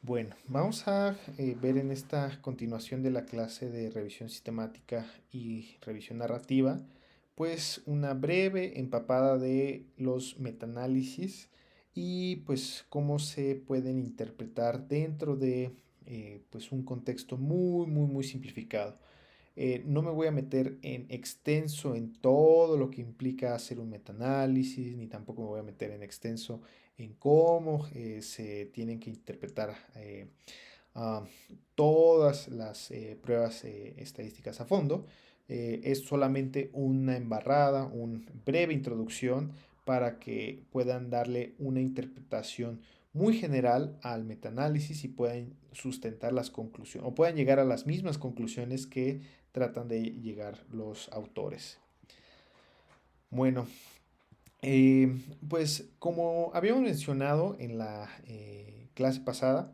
Bueno, vamos a ver en esta continuación de la clase de revisión sistemática y revisión narrativa, pues una breve empapada de los metaanálisis y pues cómo se pueden interpretar dentro de pues un contexto muy simplificado. No me voy a meter en extenso en todo lo que implica hacer un metaanálisis, ni tampoco me voy a meter en extenso en cómo se tienen que interpretar ah, todas las pruebas estadísticas a fondo. Es solamente una embarrada, una breve introducción para que puedan darle una interpretación muy general al metaanálisis y puedan sustentar las conclusiones o puedan llegar a las mismas conclusiones que tratan de llegar los autores. Bueno, pues como habíamos mencionado en la clase pasada,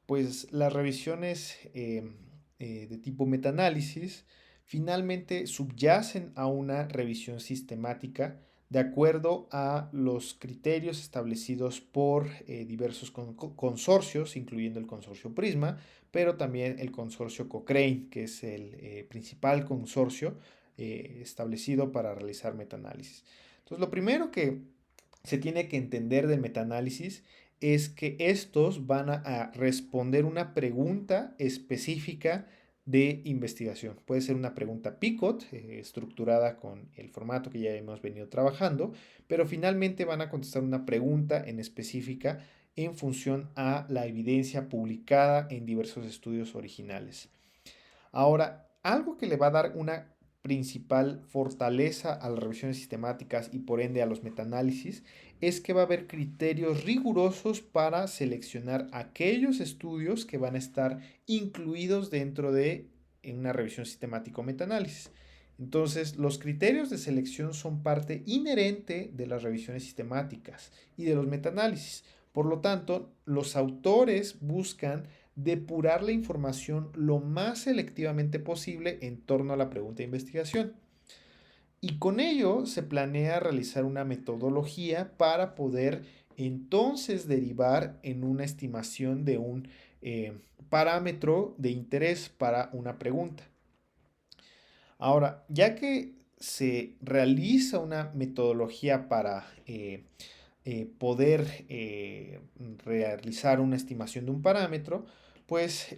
pues las revisiones de tipo metaanálisis finalmente subyacen a una revisión sistemática de acuerdo a los criterios establecidos por diversos consorcios, incluyendo el consorcio Prisma, pero también el consorcio Cochrane, que es el principal consorcio establecido para realizar metaanálisis. Entonces, lo primero que se tiene que entender del metaanálisis es que estos van a responder una pregunta específica de investigación. Puede ser una pregunta PICOT, estructurada con el formato que ya hemos venido trabajando, pero finalmente van a contestar una pregunta en específica en función a la evidencia publicada en diversos estudios originales. Ahora, algo que le va a dar una principal fortaleza a las revisiones sistemáticas y por ende a los metaanálisis es que va a haber criterios rigurosos para seleccionar aquellos estudios que van a estar incluidos dentro de una revisión sistemática o metaanálisis. Entonces, los criterios de selección son parte inherente de las revisiones sistemáticas y de los metaanálisis. Por lo tanto, los autores buscan depurar la información lo más selectivamente posible en torno a la pregunta de investigación. Y con ello se planea realizar una metodología para poder entonces derivar en una estimación de un parámetro de interés para una pregunta. Ahora, ya que se realiza una metodología para poder realizar una estimación de un parámetro, pues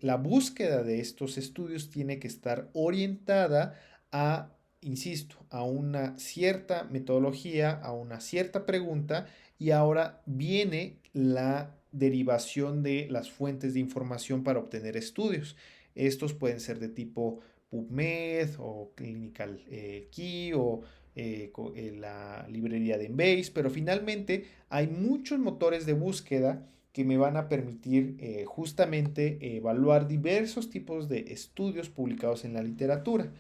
la búsqueda de estos estudios tiene que estar orientada a, insisto, a una cierta metodología, a una cierta pregunta, y ahora viene la derivación de las fuentes de información para obtener estudios. Estos pueden ser de tipo PubMed o Clinical Key o la librería de Embase, pero finalmente hay muchos motores de búsqueda que me van a permitir justamente evaluar diversos tipos de estudios publicados en la literatura.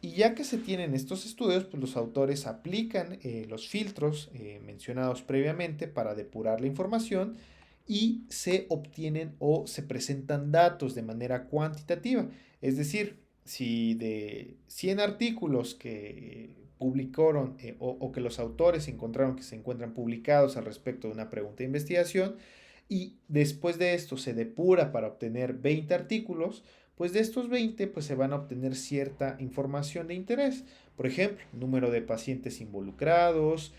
Y ya que se tienen estos estudios, pues los autores aplican los filtros mencionados previamente para depurar la información y se obtienen o se presentan datos de manera cuantitativa. Es decir, si de 100 artículos que publicaron o que los autores encontraron que se encuentran publicados al respecto de una pregunta de investigación y después de esto se depura para obtener 20 artículos, pues de estos 20 pues se van a obtener cierta información de interés. Por ejemplo, número de pacientes involucrados,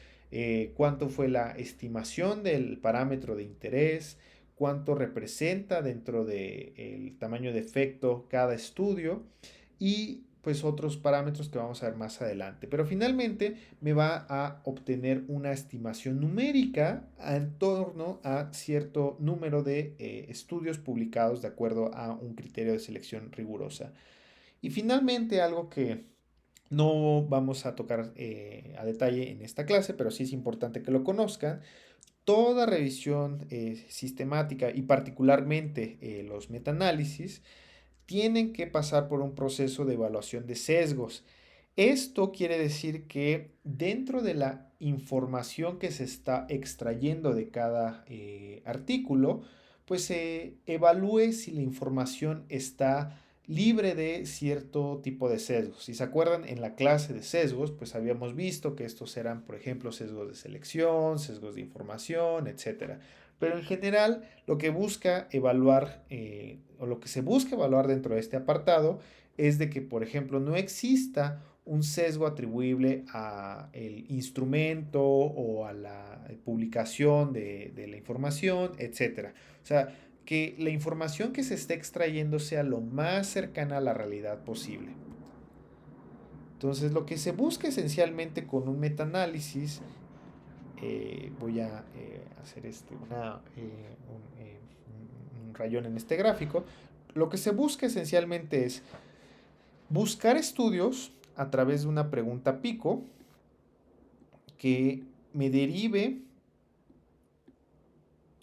cuánto fue la estimación del parámetro de interés, cuánto representa dentro del tamaño de efecto cada estudio y pues otros parámetros que vamos a ver más adelante. Pero finalmente me va a obtener una estimación numérica en torno a cierto número de estudios publicados de acuerdo a un criterio de selección rigurosa. Y finalmente algo que no vamos a tocar a detalle en esta clase, pero sí es importante que lo conozcan. Toda revisión sistemática y particularmente los metaanálisis tienen que pasar por un proceso de evaluación de sesgos. Esto quiere decir que dentro de la información que se está extrayendo de cada artículo, pues se evalúe si la información está libre de cierto tipo de sesgos. Si se acuerdan, en la clase de sesgos, pues habíamos visto que estos eran, por ejemplo, sesgos de selección, sesgos de información, etcétera. Pero en general lo que busca evaluar o lo que se busca evaluar dentro de este apartado es de que, por ejemplo, no exista un sesgo atribuible a el instrumento o a la publicación de la información, etcétera. O sea, que la información que se esté extrayendo sea lo más cercana a la realidad posible. Entonces, lo que se busca esencialmente con un metaanálisis, voy a hacer un rayón en este gráfico, lo que se busca esencialmente es buscar estudios a través de una pregunta pico que me derive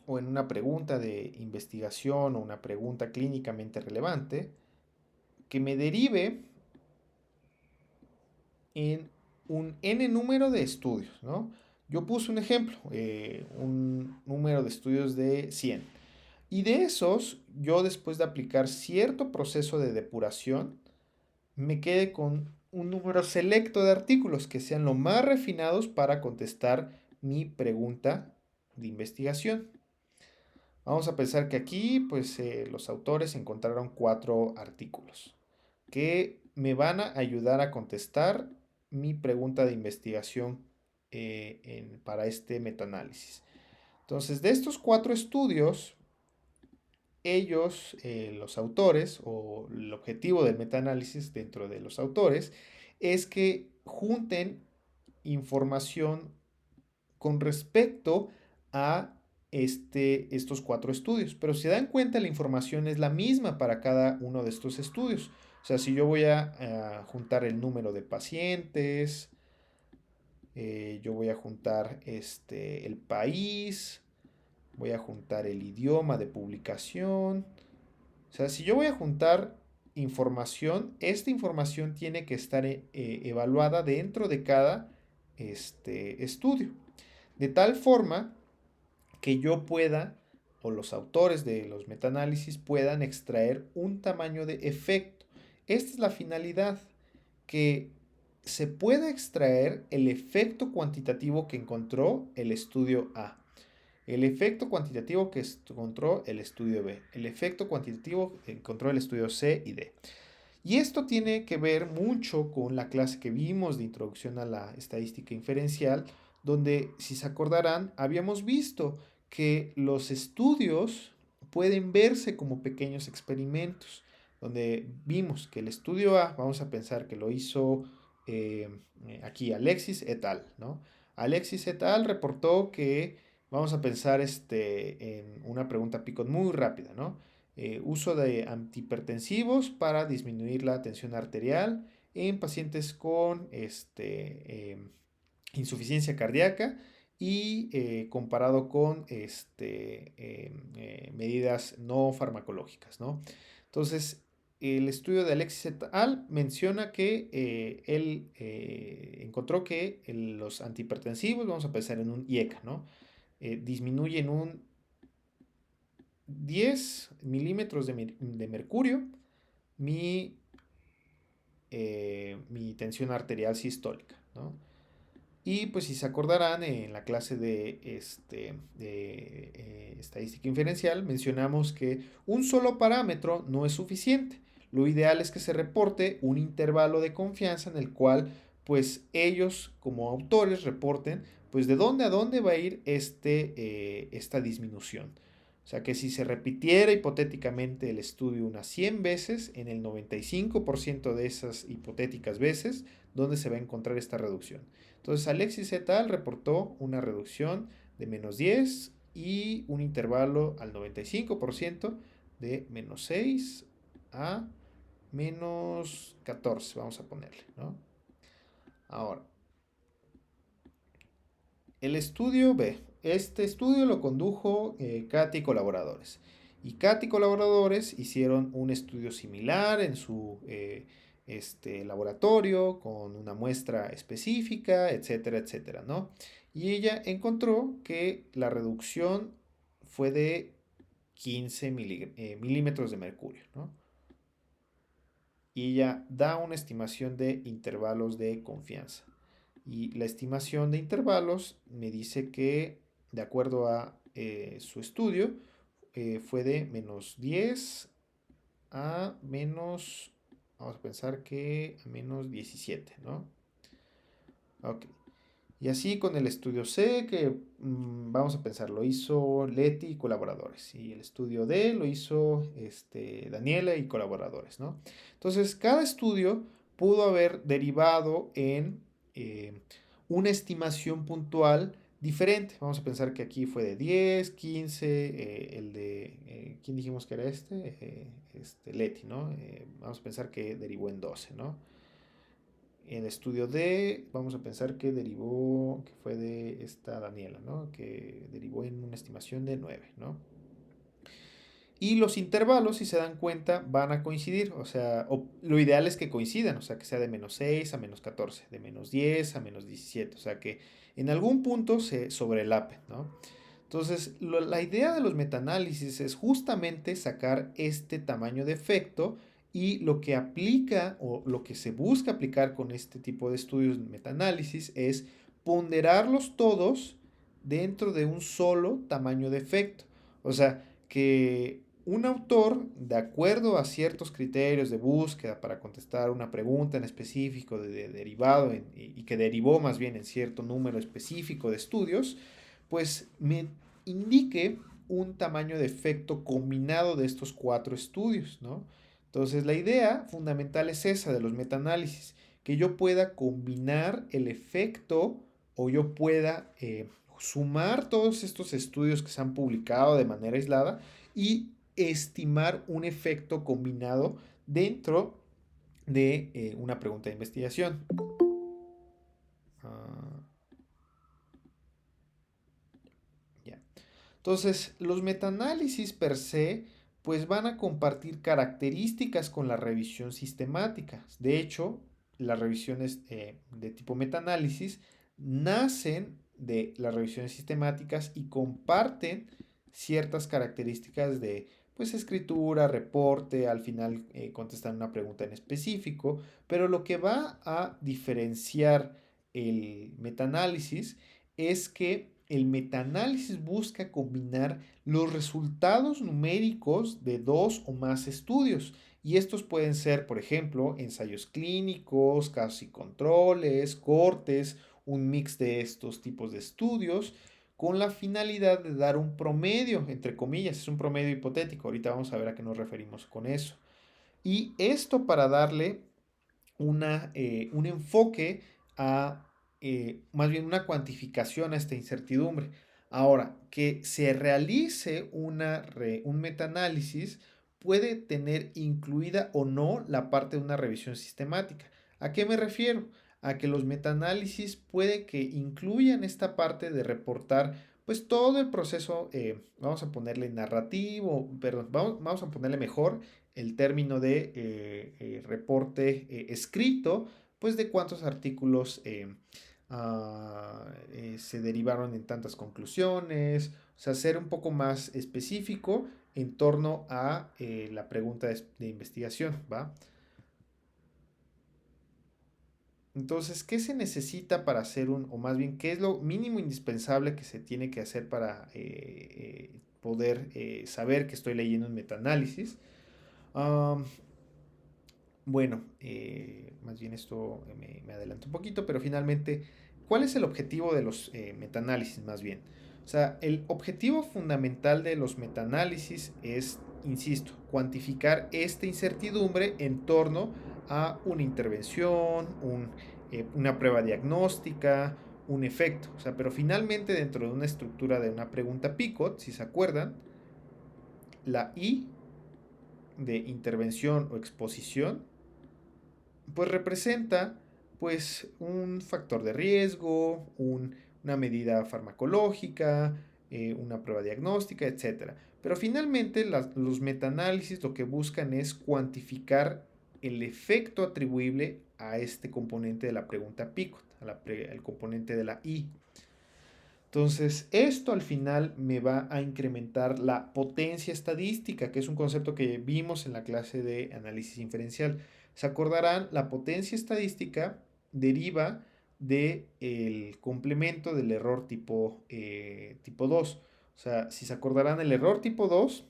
o en una pregunta de investigación o una pregunta clínicamente relevante que me derive en un n número de estudios, ¿no? Yo puse un ejemplo, un número de estudios de 100. Y de esos, yo después de aplicar cierto proceso de depuración, me quede con un número selecto de artículos que sean lo más refinados para contestar mi pregunta de investigación. Vamos a pensar que aquí, pues, los autores encontraron 4 artículos que me van a ayudar a contestar mi pregunta de investigación para este metaanálisis. Entonces, de estos 4 estudios, ellos, los autores, o el objetivo del metaanálisis dentro de los autores, es que junten información con respecto a estos 4 estudios. Pero si se dan cuenta, la información es la misma para cada uno de estos estudios. O sea, si yo voy a juntar el número de pacientes, yo voy a juntar el país, voy a juntar el idioma de publicación. O sea, si yo voy a juntar información, esta información tiene que estar evaluada dentro de cada estudio. De tal forma que yo pueda, o los autores de los metaanálisis puedan extraer un tamaño de efecto. Esta es la finalidad, que se pueda extraer el efecto cuantitativo que encontró el estudio A, el efecto cuantitativo que encontró el estudio B, el efecto cuantitativo que encontró el estudio C y D. Y esto tiene que ver mucho con la clase que vimos de introducción a la estadística inferencial, donde, si se acordarán, habíamos visto que los estudios pueden verse como pequeños experimentos, donde vimos que el estudio A, vamos a pensar que lo hizo aquí Alexis et al, ¿no? Alexis et al reportó que, vamos a pensar en una pregunta Picot muy rápida, ¿no? Uso de antihipertensivos para disminuir la tensión arterial en pacientes con insuficiencia cardíaca y comparado con medidas no farmacológicas, ¿no? Entonces, el estudio de Alexis et al menciona que él encontró que los antihipertensivos, vamos a pensar en un IECA, ¿no? Disminuyen un 10 milímetros de mercurio mi, mi tensión arterial sistólica, ¿no? Y pues si se acordarán, en la clase de estadística inferencial mencionamos que un solo parámetro no es suficiente. Lo ideal es que se reporte un intervalo de confianza en el cual pues ellos como autores reporten pues de dónde a dónde va a ir esta disminución. O sea que si se repitiera hipotéticamente el estudio unas 100 veces, en el 95% de esas hipotéticas veces, ¿dónde se va a encontrar esta reducción? Entonces Alexis et al reportó una reducción de -10 y un intervalo al 95% de -6 a -14, vamos a ponerle, ¿no? Ahora, el estudio B. Este estudio lo condujo Katy y colaboradores. Y Katy y colaboradores hicieron un estudio similar en su laboratorio con una muestra específica, etcétera, etcétera, ¿no? Y ella encontró que la reducción fue de 15 milímetros de mercurio, ¿no? Y ella da una estimación de intervalos de confianza. Y la estimación de intervalos me dice que, de acuerdo a su estudio fue de menos 10 a menos, vamos a pensar que a menos 17, ¿no? Ok. Y así con el estudio C, que vamos a pensar, lo hizo Leti y colaboradores. Y el estudio D lo hizo Daniela y colaboradores, ¿no? Entonces, cada estudio pudo haber derivado en eh, una estimación puntual diferente. Vamos a pensar que aquí fue de 10, 15, el de, ¿quién dijimos que era Leti, ¿no? Vamos a pensar que derivó en 12, ¿no? En estudio D, vamos a pensar que derivó, que fue de esta Daniela, ¿no? Que derivó en una estimación de 9, ¿no? Y los intervalos, si se dan cuenta, van a coincidir. O sea, lo ideal es que coincidan. O sea, que sea de menos 6 a menos 14, de menos 10 a menos 17. O sea, que en algún punto se sobrelapen, ¿no? Entonces, la idea de los metaanálisis es justamente sacar este tamaño de efecto y lo que aplica o lo que se busca aplicar con este tipo de estudios de metaanálisis es ponderarlos todos dentro de un solo tamaño de efecto. O sea, que un autor, de acuerdo a ciertos criterios de búsqueda para contestar una pregunta en específico de derivado y que derivó más bien en cierto número específico de estudios, pues me indique un tamaño de efecto combinado de estos cuatro estudios, ¿no? Entonces la idea fundamental es esa de los metaanálisis, que yo pueda combinar el efecto o yo pueda sumar todos estos estudios que se han publicado de manera aislada y estimar un efecto combinado dentro de una pregunta de investigación. Ah, ya. Entonces, los metaanálisis per se, pues van a compartir características con la revisión sistemática. De hecho, las revisiones de tipo metaanálisis nacen de las revisiones sistemáticas y comparten ciertas características de pues escritura, reporte, al final contestar una pregunta en específico, pero lo que va a diferenciar el metaanálisis es que el metaanálisis busca combinar los resultados numéricos de dos o más estudios. Y estos pueden ser, por ejemplo, ensayos clínicos, casos y controles, cortes, un mix de estos tipos de estudios, con la finalidad de dar un promedio, entre comillas, es un promedio hipotético. Ahorita vamos a ver a qué nos referimos con eso. Y esto para darle un enfoque a, más bien una cuantificación a esta incertidumbre. Ahora, que se realice un metaanálisis puede tener incluida o no la parte de una revisión sistemática. ¿A qué me refiero? A que los metaanálisis puede que incluyan esta parte de reportar pues todo el proceso, vamos a ponerle narrativo, perdón, vamos a ponerle mejor el término de reporte escrito, pues de cuántos artículos se derivaron en tantas conclusiones, o sea, ser un poco más específico en torno a la pregunta de investigación, ¿va? Entonces, ¿qué se necesita para hacer o más bien, qué es lo mínimo indispensable que se tiene que hacer para poder saber que estoy leyendo un metaanálisis? Um, Bueno, más bien esto me adelanto un poquito, pero finalmente, ¿cuál es el objetivo de los metaanálisis más bien? O sea, el objetivo fundamental de los metaanálisis es, insisto, cuantificar esta incertidumbre en torno a una intervención, una prueba diagnóstica, un efecto. O sea, pero finalmente dentro de una estructura de una pregunta Picot, si se acuerdan, la I de intervención o exposición pues representa pues un factor de riesgo, una medida farmacológica, una prueba diagnóstica, etcétera. Pero finalmente los metaanálisis lo que buscan es cuantificar el efecto atribuible a este componente de la pregunta PICOT, al componente de la I. Entonces, esto al final me va a incrementar la potencia estadística, que es un concepto que vimos en la clase de análisis inferencial. Se acordarán, la potencia estadística deriva del complemento del error tipo 2. O sea, si se acordarán, el error tipo 2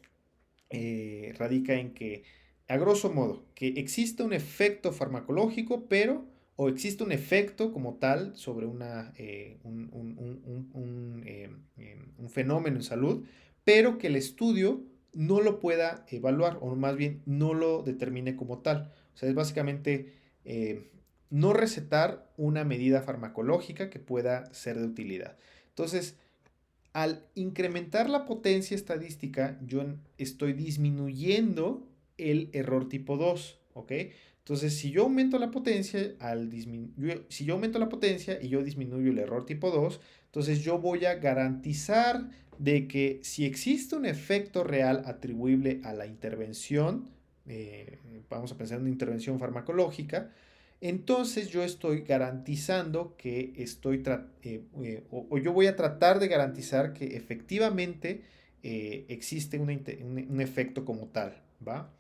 radica en que, a grosso modo, que existe un efecto farmacológico, pero, o existe un efecto como tal sobre un fenómeno en salud, pero que el estudio no lo pueda evaluar, o más bien no lo determine como tal. O sea, es básicamente eh, no recetar una medida farmacológica que pueda ser de utilidad. Entonces, al incrementar la potencia estadística, yo estoy disminuyendo el error tipo 2, ¿ok? Entonces, si yo aumento la potencia, si yo aumento la potencia y yo disminuyo el error tipo 2, entonces yo voy a garantizar de que si existe un efecto real atribuible a la intervención, vamos a pensar en una intervención farmacológica, entonces yo estoy garantizando que o yo voy a tratar de garantizar que efectivamente existe un efecto como tal, ¿va?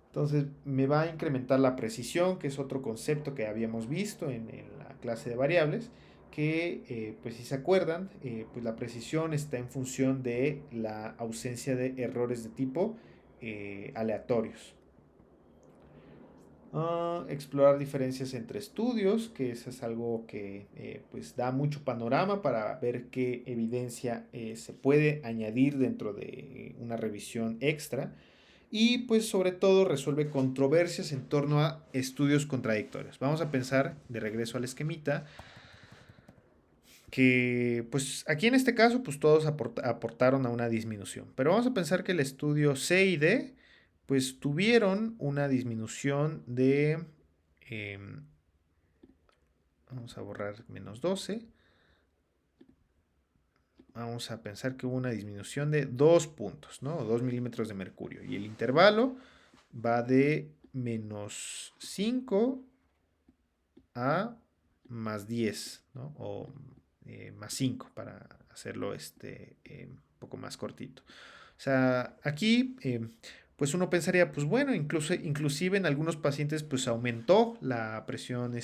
Entonces me va a incrementar la precisión, que es otro concepto que habíamos visto en la clase de variables, que pues si se acuerdan, pues la precisión está en función de la ausencia de errores de tipo aleatorios. Explorar diferencias entre estudios, que eso es algo que pues da mucho panorama para ver qué evidencia se puede añadir dentro de una revisión extra. Y pues sobre todo resuelve controversias en torno a estudios contradictorios. Vamos a pensar, de regreso al esquemita, que pues aquí en este caso pues todos aportaron a una disminución. Pero vamos a pensar que el estudio C y D pues tuvieron una disminución de eh, vamos a borrar -12. Vamos a pensar que hubo una disminución de 2 puntos, ¿no? 2 milímetros de mercurio. Y el intervalo va de -5 a +10, ¿no? O más 5 para hacerlo un poco más cortito. O sea, aquí pues uno pensaría, pues bueno, inclusive en algunos pacientes pues aumentó la presión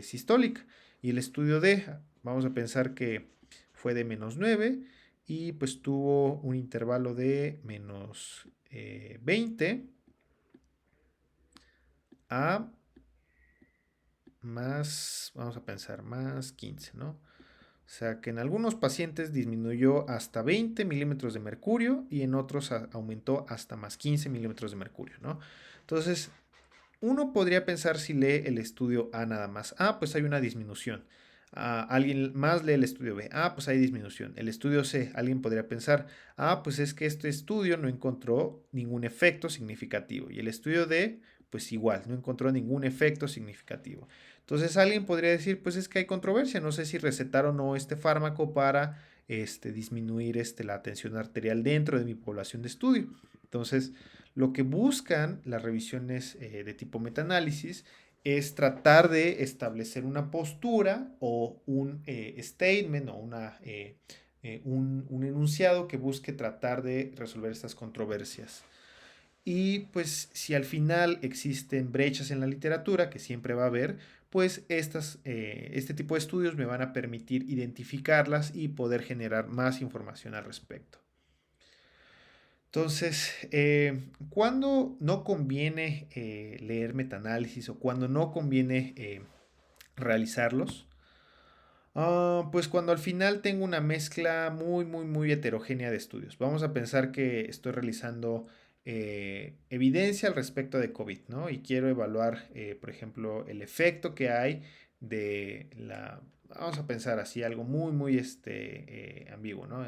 sistólica. Y el estudio de, vamos a pensar que fue de -9 y pues tuvo un intervalo de -20 a vamos a pensar, más 15, ¿no? O sea que en algunos pacientes disminuyó hasta 20 milímetros de mercurio y en otros aumentó hasta más 15 milímetros de mercurio, ¿no? Entonces, uno podría pensar si lee el estudio A nada más. Pues hay una disminución. Alguien más lee el estudio B. Pues hay disminución. El estudio C, alguien podría pensar, pues es que este estudio no encontró ningún efecto significativo. Y el estudio D, pues igual, no encontró ningún efecto significativo. Entonces alguien podría decir, pues es que hay controversia. No sé si recetar o no este fármaco para disminuir la tensión arterial dentro de mi población de estudio. Entonces, lo que buscan las revisiones de tipo metaanálisis es tratar de establecer una postura o un statement o un enunciado que busque tratar de resolver estas controversias. Y pues si al final existen brechas en la literatura, que siempre va a haber, pues este tipo de estudios me van a permitir identificarlas y poder generar más información al respecto. Entonces, ¿cuándo no conviene leer metaanálisis o cuándo no conviene realizarlos? Pues cuando al final tengo una mezcla muy, muy, muy heterogénea de estudios. Vamos a pensar que estoy realizando evidencia al respecto de COVID, ¿no? Y quiero evaluar, por ejemplo, el efecto que hay de vamos a pensar así, algo muy, muy ambiguo, ¿no?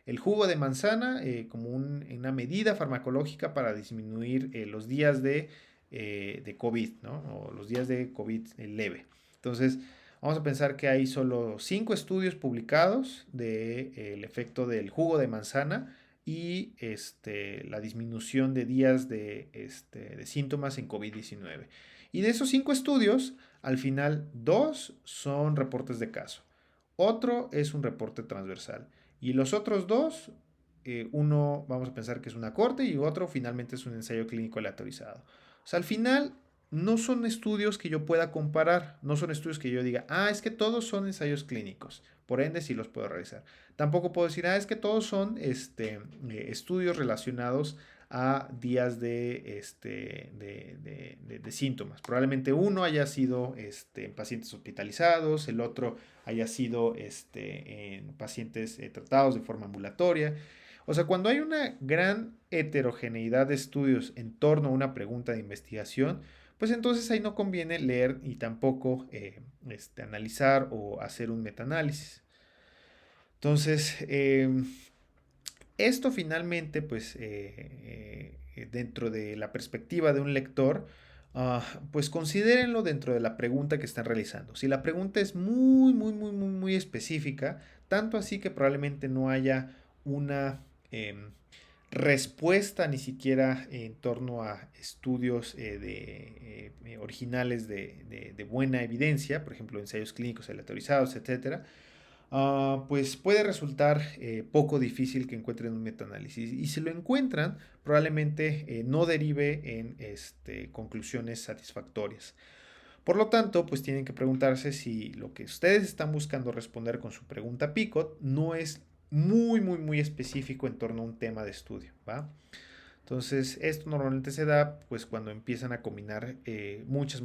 El jugo de manzana como una medida farmacológica para disminuir los días de COVID, ¿no? O los días de COVID leve. Entonces, vamos a pensar que hay solo 5 estudios publicados del efecto del jugo de manzana y la disminución de días de síntomas en COVID-19. Y de esos 5 estudios, al final 2 son reportes de caso. Otro es un reporte transversal. Y los otros 2, uno vamos a pensar que es una corte y otro finalmente es un ensayo clínico aleatorizado. O sea, al final no son estudios que yo pueda comparar, no son estudios que yo diga, es que todos son ensayos clínicos, por ende sí los puedo realizar. Tampoco puedo decir, es que todos son estudios relacionados a días de síntomas. Probablemente uno haya sido en pacientes hospitalizados, el otro haya sido en pacientes tratados de forma ambulatoria. O sea, cuando hay una gran heterogeneidad de estudios en torno a una pregunta de investigación, pues entonces ahí no conviene leer y tampoco analizar o hacer un metaanálisis. Entonces, esto finalmente, pues dentro de la perspectiva de un lector, pues considérenlo dentro de la pregunta que están realizando. Si la pregunta es muy, muy, muy, muy, muy específica, tanto así que probablemente no haya una respuesta ni siquiera en torno a estudios originales de buena evidencia, por ejemplo, ensayos clínicos aleatorizados, etcétera, pues puede resultar poco difícil que encuentren un metaanálisis. Y si lo encuentran, probablemente no derive en conclusiones satisfactorias. Por lo tanto, pues tienen que preguntarse si lo que ustedes están buscando responder con su pregunta PICOT no es muy, muy, muy específico en torno a un tema de estudio, ¿va? Entonces, esto normalmente se da pues cuando empiezan a combinar muchas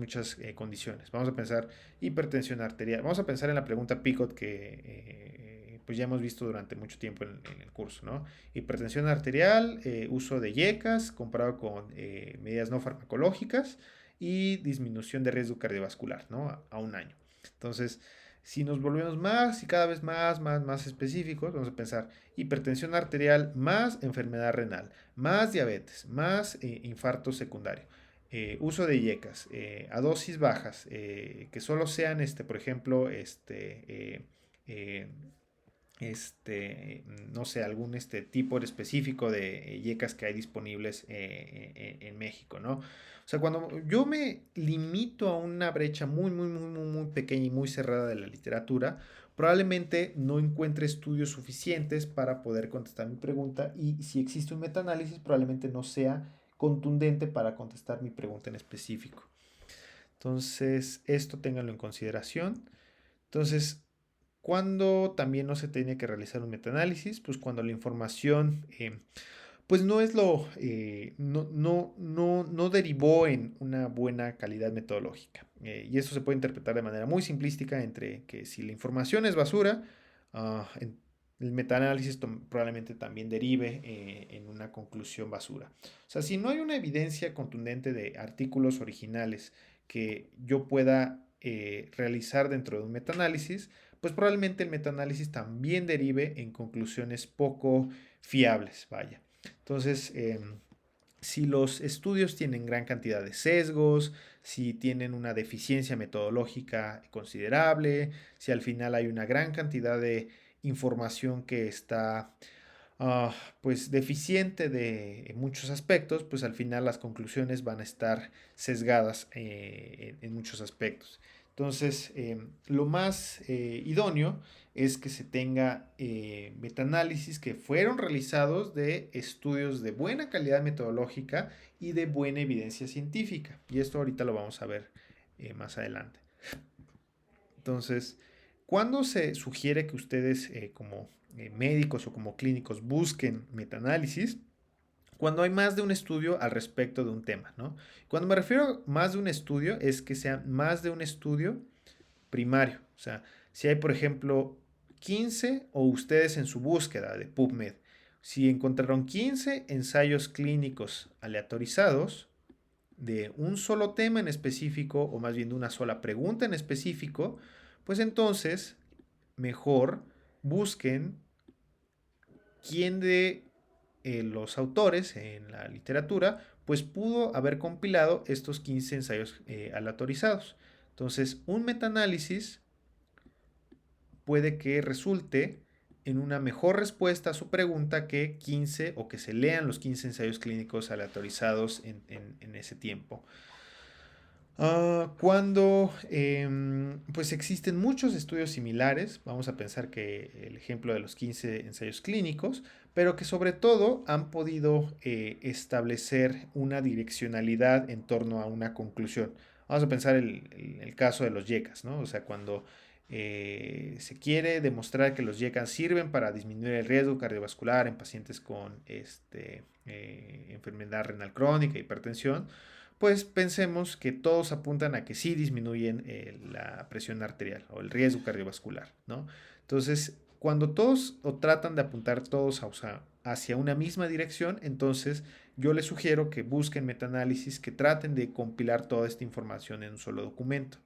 condiciones. Vamos a pensar hipertensión arterial. Vamos a pensar en la pregunta PICOT que pues ya hemos visto durante mucho tiempo en el curso, ¿no? Hipertensión arterial, uso de IECAS comparado con medidas no farmacológicas y disminución de riesgo cardiovascular, ¿no? A un año. Entonces, si nos volvemos más y cada vez más específicos, vamos a pensar hipertensión arterial más enfermedad renal, más diabetes, más infarto secundario. Uso de IECAS a dosis bajas, que solo sean, por ejemplo, no sé, algún tipo específico de IECAS que hay disponibles en México, ¿no? O sea, cuando yo me limito a una brecha muy, muy, muy, muy, muy pequeña y muy cerrada de la literatura, probablemente no encuentre estudios suficientes para poder contestar mi pregunta y si existe un metaanálisis, probablemente no sea contundente para contestar mi pregunta en específico. Entonces, esto ténganlo en consideración. Entonces, ¿cuándo también no se tiene que realizar un metaanálisis? Pues cuando la información pues no es no derivó en una buena calidad metodológica. Y eso se puede interpretar de manera muy simplística entre que si la información es basura, el metaanálisis probablemente también derive en una conclusión basura. O sea, si no hay una evidencia contundente de artículos originales que yo pueda realizar dentro de un metaanálisis, pues probablemente el metaanálisis también derive en conclusiones poco fiables, vaya. Entonces, si los estudios tienen gran cantidad de sesgos, si tienen una deficiencia metodológica considerable, si al final hay una gran cantidad de información que está pues deficiente en muchos aspectos, pues al final las conclusiones van a estar sesgadas en muchos aspectos. Entonces, lo más idóneo es que se tenga metaanálisis que fueron realizados de estudios de buena calidad metodológica y de buena evidencia científica. Y esto ahorita lo vamos a ver más adelante. Entonces, ¿cuándo se sugiere que ustedes como médicos o como clínicos busquen metaanálisis? Cuando hay más de un estudio al respecto de un tema, ¿no? Cuando me refiero a más de un estudio, es que sea más de un estudio primario. O sea, si hay, por ejemplo, 15 o ustedes en su búsqueda de PubMed, si encontraron 15 ensayos clínicos aleatorizados de un solo tema en específico, o más bien de una sola pregunta en específico, pues entonces mejor busquen quién de los autores en la literatura pues pudo haber compilado estos 15 ensayos aleatorizados. Entonces, un metaanálisis puede que resulte en una mejor respuesta a su pregunta que 15 o que se lean los 15 ensayos clínicos aleatorizados en ese tiempo. Cuando pues existen muchos estudios similares, vamos a pensar que el ejemplo de los 15 ensayos clínicos, pero que sobre todo han podido establecer una direccionalidad en torno a una conclusión. Vamos a pensar el caso de los YECAS, ¿no? O sea, cuando se quiere demostrar que los YECAS sirven para disminuir el riesgo cardiovascular en pacientes con enfermedad renal crónica, hipertensión, pues pensemos que todos apuntan a que sí disminuyen la presión arterial o el riesgo cardiovascular, ¿no? Entonces, cuando todos o tratan de apuntar todos hacia una misma dirección, entonces yo les sugiero que busquen metaanálisis que traten de compilar toda esta información en un solo documento.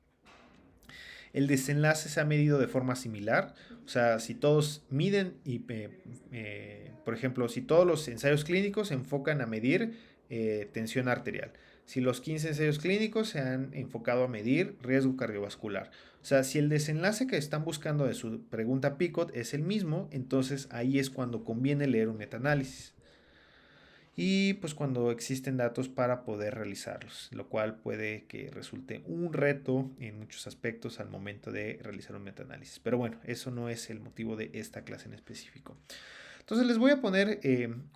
El desenlace se ha medido de forma similar, o sea, si todos miden y, por ejemplo, si todos los ensayos clínicos se enfocan a medir tensión arterial, si los 15 ensayos clínicos se han enfocado a medir riesgo cardiovascular. O sea, si el desenlace que están buscando de su pregunta PICOT es el mismo, entonces ahí es cuando conviene leer un metaanálisis y pues cuando existen datos para poder realizarlos, lo cual puede que resulte un reto en muchos aspectos al momento de realizar un metaanálisis. Pero bueno, eso no es el motivo de esta clase en específico. Entonces les voy a poner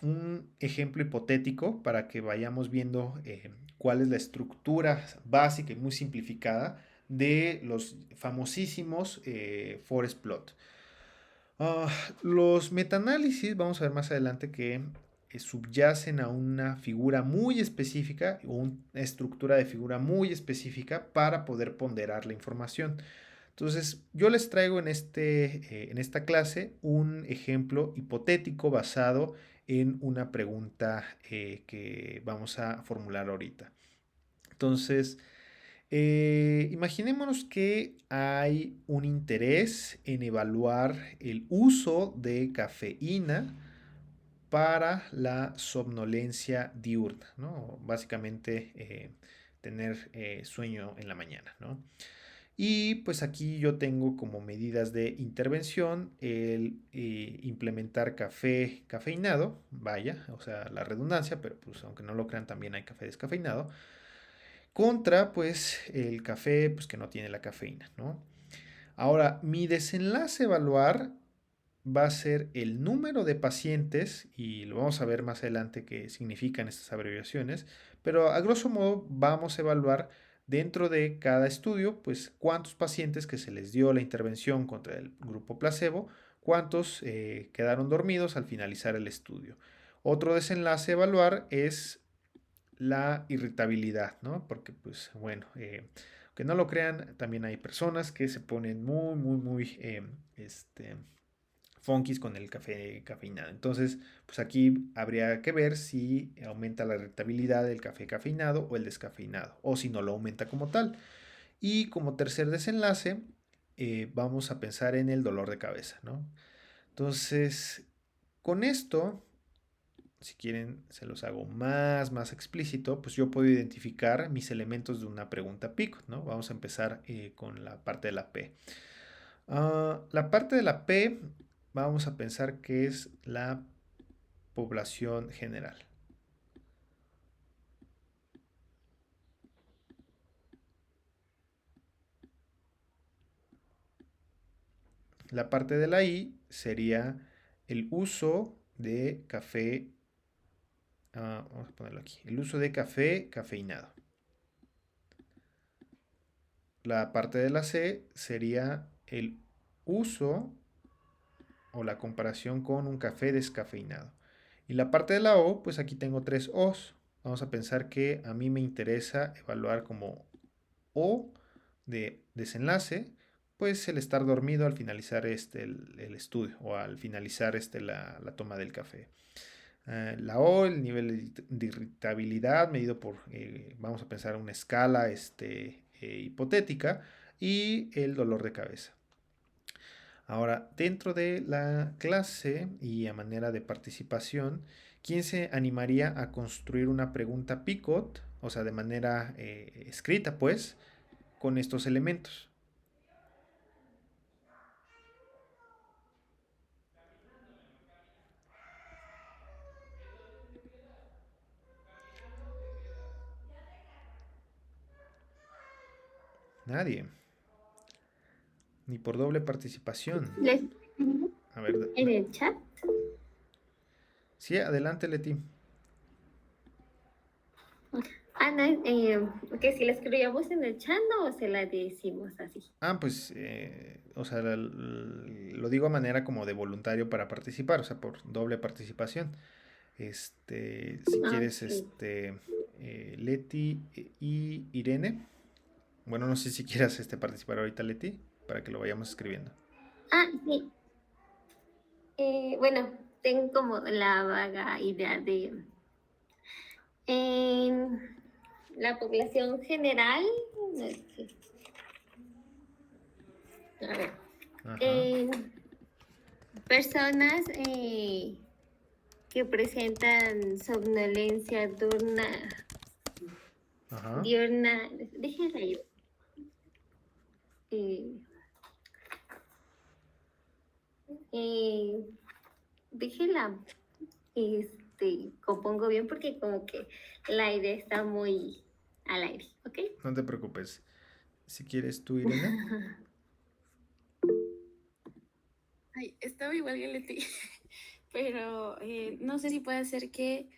un ejemplo hipotético para que vayamos viendo cuál es la estructura básica y muy simplificada de los famosísimos forest plot. Ah, los metaanálisis, vamos a ver más adelante que subyacen a una figura muy específica o una estructura de figura muy específica para poder ponderar la información. Entonces, yo les traigo en esta clase un ejemplo hipotético basado en una pregunta que vamos a formular ahorita. Entonces, imaginémonos que hay un interés en evaluar el uso de cafeína para la somnolencia diurna, ¿no? Básicamente tener sueño en la mañana, ¿no? Y pues aquí yo tengo como medidas de intervención el implementar café cafeinado, vaya, o sea, la redundancia, pero pues aunque no lo crean también hay café descafeinado, contra pues el café pues que no tiene la cafeína, ¿no? Ahora, mi desenlace a evaluar va a ser el número de pacientes, y lo vamos a ver más adelante qué significan estas abreviaciones, pero a grosso modo vamos a evaluar dentro de cada estudio, pues cuántos pacientes que se les dio la intervención contra el grupo placebo, cuántos quedaron dormidos al finalizar el estudio. Otro desenlace a evaluar es la irritabilidad, ¿no? Porque, pues, bueno, que no lo crean, también hay personas que se ponen muy, funkis con el café cafeinado. Entonces, pues aquí habría que ver si aumenta la irritabilidad del café cafeinado o el descafeinado, o si no lo aumenta como tal. Y como tercer desenlace, vamos a pensar en el dolor de cabeza, ¿no? Entonces, con esto si quieren, se los hago más explícito, pues yo puedo identificar mis elementos de una pregunta PICO, ¿no? Vamos a empezar con la parte de la P. La parte de la P, vamos a pensar que es la población general. La parte de la I sería el uso de café, vamos a ponerlo aquí, el uso de café cafeinado. La parte de la C sería el uso o la comparación con un café descafeinado. Y la parte de la O, pues aquí tengo tres O's. Vamos a pensar que a mí me interesa evaluar como O de desenlace, pues el estar dormido al finalizar el estudio o al finalizar la toma del café. La O, el nivel de irritabilidad medido por, vamos a pensar, una escala hipotética y el dolor de cabeza. Ahora, dentro de la clase y a manera de participación, ¿quién se animaría a construir una pregunta Picot, o sea, de manera escrita, pues, con estos elementos? Nadie. Ni por doble participación. Les A ver, en el chat. sí, adelante, Leti. Ana, que si la escribíamos en el chat, ¿no? O se la decimos así. Pues, o sea, lo digo a manera como de voluntario para participar, o sea, por doble participación. Si quieres, Ok. Leti y Irene. Bueno, no sé si quieras participar ahorita, Leti, para que lo vayamos escribiendo. Sí. Bueno, tengo como la vaga idea de en la población general. A ver, Ajá, en personas que presentan somnolencia ajá. diurna, déjenla ir. Eh, eh, déjenla, compongo bien porque como que el aire está muy al aire, ¿ok? No te preocupes. Si quieres tú, Irene. Ay, estaba igual que Leti, pero no sé si puede ser que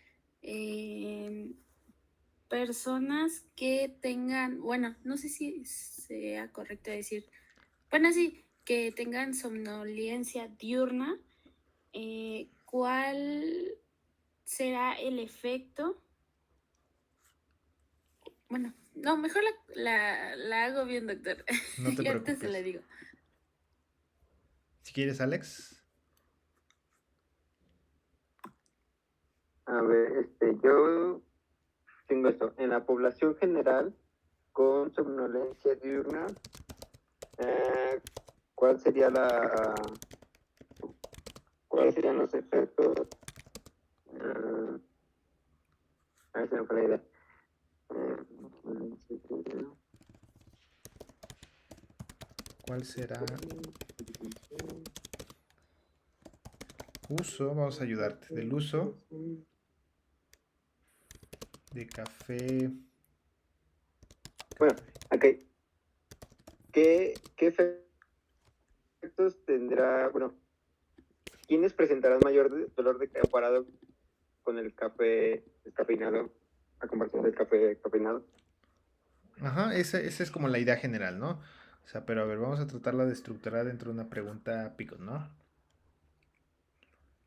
personas que tengan, bueno, no sé si sea correcto decir, bueno, sí, que tengan somnolencia diurna, ¿cuál será el efecto? Bueno, no, mejor la hago bien, doctor. No te Y ahorita se la preocupes. digo. Si quieres, Alex. A ver, yo tengo esto. En la población general con somnolencia diurna, eh, ¿cuál sería cuáles serían los efectos? A ver si me fue la idea. ¿Cuál será uso? Vamos a ayudarte. Del uso de café. Bueno, ok. ¿Qué efectos tendrá, bueno, quiénes presentarán mayor dolor de cabeza comparado con el café descafeinado, a comparación del café cafeinado? Ajá, esa es como la idea general, ¿no? O sea, pero a ver, vamos a tratarla de estructurar dentro de una pregunta pico, ¿no?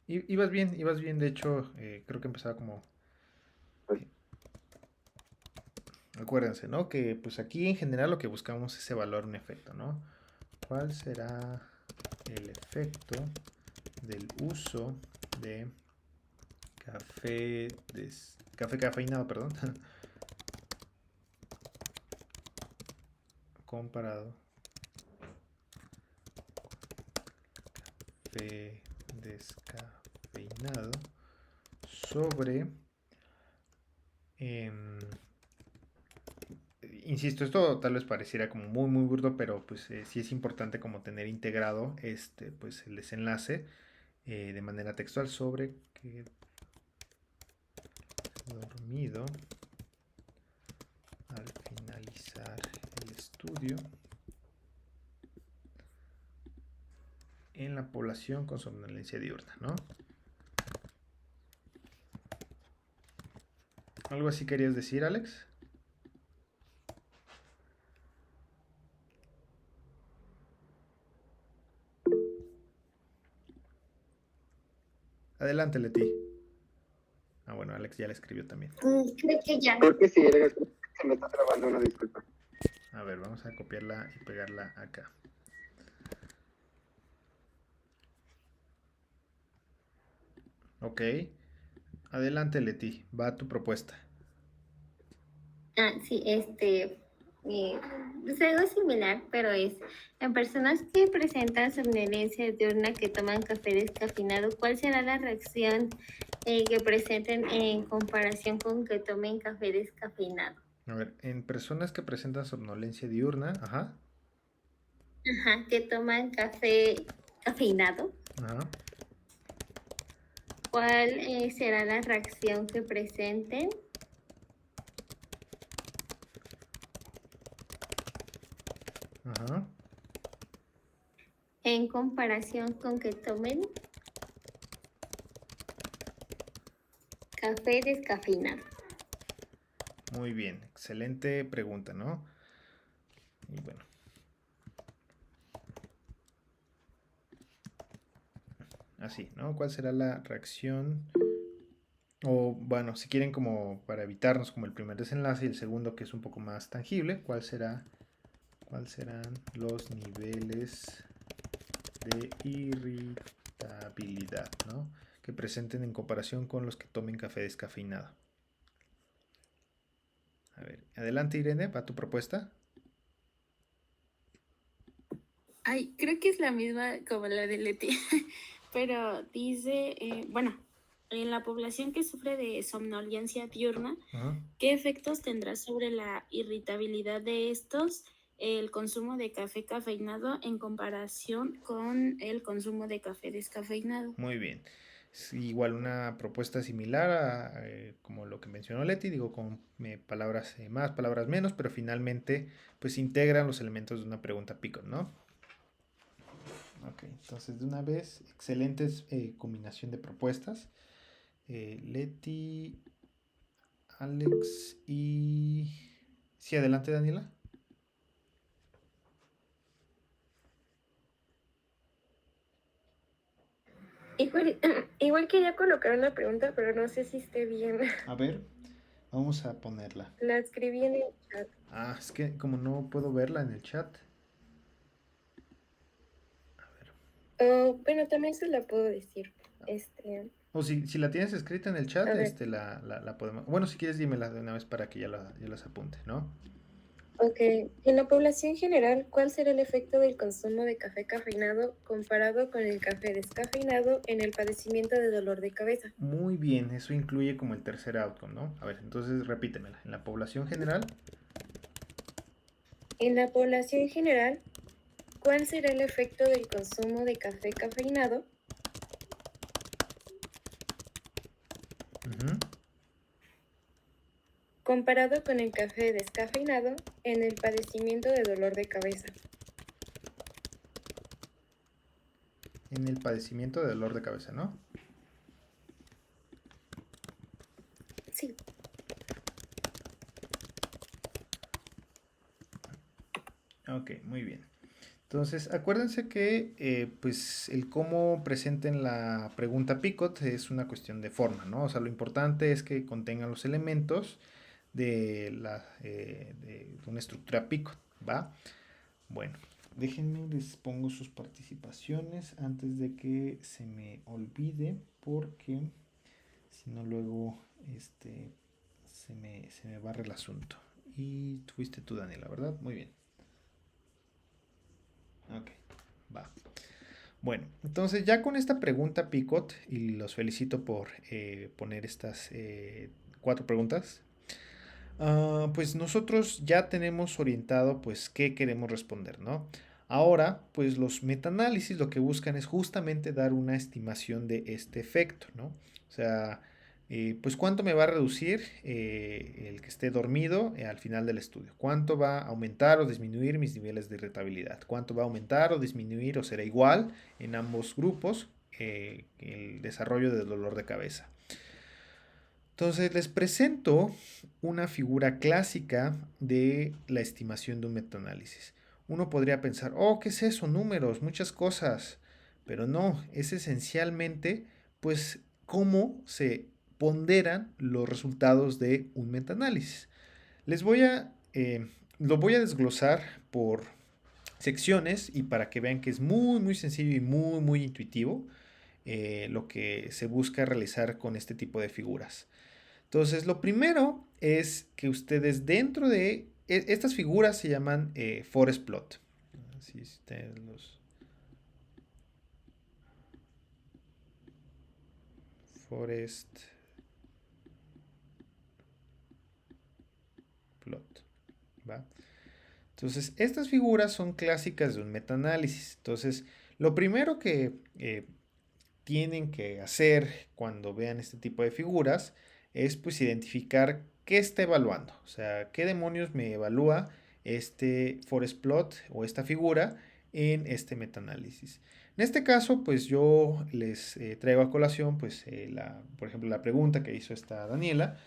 Ibas bien, de hecho, creo que empezaba como... Pues, eh, acuérdense, ¿no? Que pues aquí en general lo que buscamos es evaluar un efecto, ¿no? ¿Cuál será el efecto del uso de café cafeinado, perdón, comparado café descafeinado sobre, em, insisto, esto tal vez pareciera como muy burdo, pero pues sí es importante como tener integrado pues el desenlace de manera textual sobre que dormido al finalizar el estudio en la población con somnolencia diurna, ¿no? ¿Algo así querías decir, Alex? Adelante, Leti. Bueno, Alex ya la escribió también. Creo que ya. creo que sí, se me está trabando una disculpa. A ver, vamos a copiarla y pegarla acá. Ok. Adelante, Leti. Va tu propuesta. Sí, es algo similar, pero es en personas que presentan somnolencia diurna que toman café descafeinado, ¿cuál será la reacción que presenten en comparación con que tomen café descafeinado? A ver, en personas que presentan somnolencia diurna, ajá, Ajá, que toman café cafeinado, ajá. ¿cuál será la reacción que presenten? Ajá. en comparación con que tomen café descafeinado. Muy bien, excelente pregunta, ¿no? Y bueno. Así, ¿no? ¿Cuál será la reacción? O bueno, si quieren como para evitarnos como el primer desenlace y el segundo que es un poco más tangible, ¿cuáles serán los niveles de irritabilidad, ¿no? Que presenten en comparación con los que tomen café descafeinado? A ver, adelante Irene, va tu propuesta. Ay, creo que es la misma como la de Leti, pero dice, bueno, en la población que sufre de somnolencia diurna, Ajá. ¿qué efectos tendrá sobre la irritabilidad de estos el consumo de café cafeinado en comparación con el consumo de café descafeinado? Muy bien. Es igual una propuesta similar a como lo que mencionó Leti, digo con palabras más, palabras menos, pero finalmente pues integran los elementos de una pregunta Picot, ¿no? Ok, entonces de una vez, excelentes combinación de propuestas. Leti, Alex y... Sí, adelante Daniela. Igual, igual quería colocar una pregunta, pero no sé si esté bien. A ver, vamos a ponerla. La escribí en el chat. Ah, es que como no puedo verla en el chat. A ver. Oh, bueno, también se la puedo decir. O si la tienes escrita en el chat, A ver, la podemos... Bueno, si quieres dímela de una vez para que ya las apunte, ¿no? ok. En la población general, ¿cuál será el efecto del consumo de café cafeinado comparado con el café descafeinado en el padecimiento de dolor de cabeza? Muy bien, eso incluye como el tercer outcome, ¿no? A ver, entonces repítemela. En la población general, En la población general, ¿cuál será el efecto del consumo de café cafeinado ujú, comparado con el café descafeinado en el padecimiento de dolor de cabeza? en el padecimiento de dolor de cabeza, ¿no? Sí. Ok, muy bien. Entonces, acuérdense que pues el cómo presenten la pregunta Picot es una cuestión de forma, ¿no? O sea, lo importante es que contengan los elementos de una estructura Picot, ¿va? Bueno, déjenme, les pongo sus participaciones antes de que se me olvide, porque si no luego se me barre el asunto. Y fuiste tú, Daniela, ¿verdad? Muy bien. Ok, va. Bueno, entonces ya con esta pregunta Picot, y los felicito por poner estas 4 preguntas, pues nosotros ya tenemos orientado pues qué queremos responder, ¿no? Ahora, pues los metaanálisis lo que buscan es justamente dar una estimación de este efecto, ¿no? O sea, pues cuánto me va a reducir el que esté dormido al final del estudio. Cuánto va a aumentar o disminuir mis niveles de irritabilidad. Cuánto va a aumentar o disminuir o será igual en ambos grupos el desarrollo del dolor de cabeza. Entonces les presento una figura clásica de la estimación de un metaanálisis. Uno podría pensar, oh, ¿qué es eso? Números, muchas cosas. Pero no, es esencialmente, pues, cómo se ponderan los resultados de un metaanálisis. Lo voy a desglosar por secciones y para que vean que es muy, muy sencillo y muy, muy intuitivo lo que se busca realizar con este tipo de figuras. Entonces, lo primero es que ustedes dentro de estas figuras se llaman forest plot. Así ustedes los forest plot, ¿va? Entonces, estas figuras son clásicas de un metaanálisis. Entonces, lo primero que tienen que hacer cuando vean este tipo de figuras es pues identificar qué está evaluando, o sea, qué demonios me evalúa este forest plot o esta figura en este metaanálisis. En este caso, pues yo les traigo a colación, pues, por ejemplo, la pregunta que hizo esta Daniela,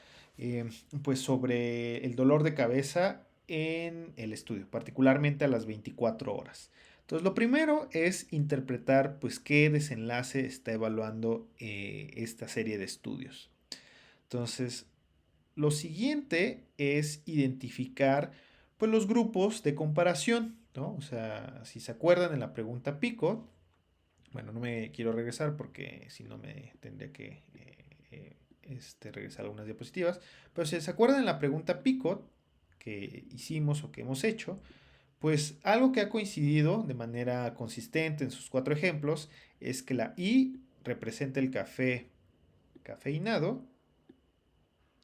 pues sobre el dolor de cabeza en el estudio, particularmente a las 24 horas. Entonces, lo primero es interpretar, pues, qué desenlace está evaluando esta serie de estudios. Entonces, lo siguiente es identificar, pues, los grupos de comparación, ¿no? O sea, si se acuerdan en la pregunta Picot, bueno, no me quiero regresar porque si no me tendría que regresar algunas diapositivas, pero si se acuerdan en la pregunta Picot que hicimos o que hemos hecho, pues algo que ha coincidido de manera consistente en sus 4 ejemplos es que la I representa el café cafeinado,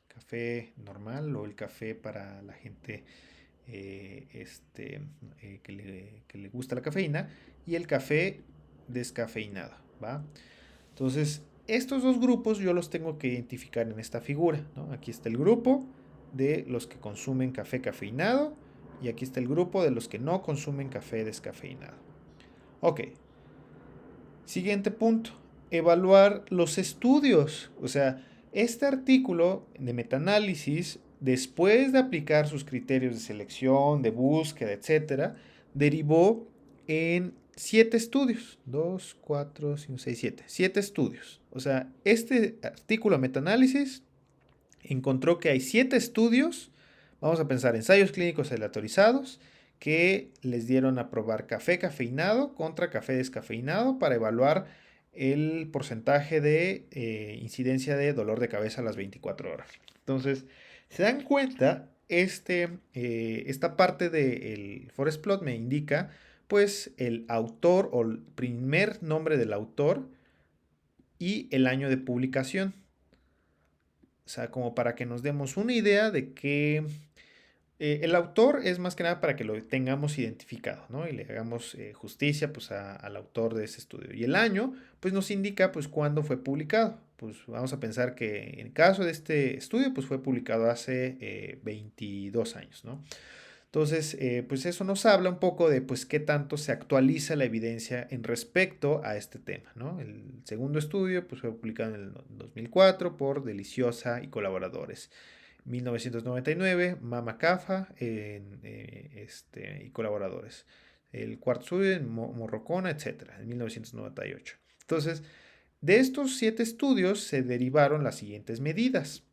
café normal o el café para la gente que le gusta la cafeína, y el café descafeinado, ¿va? Entonces, estos dos grupos yo los tengo que identificar en esta figura, ¿no? Aquí está el grupo de los que consumen café cafeinado y aquí está el grupo de los que no consumen café descafeinado. Ok. Siguiente punto. Evaluar los estudios. O sea, este artículo de metaanálisis, después de aplicar sus criterios de selección, de búsqueda, etcétera, derivó en 7 estudios. 2, 4, 5, 6, 7. 7 estudios. O sea, este artículo de metaanálisis encontró que hay 7 estudios, vamos a pensar ensayos clínicos aleatorizados, que les dieron a probar café cafeinado contra café descafeinado para evaluar el porcentaje de incidencia de dolor de cabeza a las 24 horas. Entonces, se dan cuenta, esta parte del forest plot me indica pues el autor o el primer nombre del autor y el año de publicación. O sea, como para que nos demos una idea de que el autor es más que nada para que lo tengamos identificado, ¿no? Y le hagamos justicia pues al autor de ese estudio. Y el año pues nos indica pues cuándo fue publicado. Pues vamos a pensar que en el caso de este estudio pues fue publicado hace 22 años, ¿no? Entonces, pues eso nos habla un poco de pues qué tanto se actualiza la evidencia en respecto a este tema, ¿no? El segundo estudio pues fue publicado en el 2004 por Deliciosa y colaboradores. 1999, Mama Cafa y colaboradores. El cuarto estudio en Morrocona, etc. En 1998. Entonces, de estos 7 estudios se derivaron las siguientes medidas.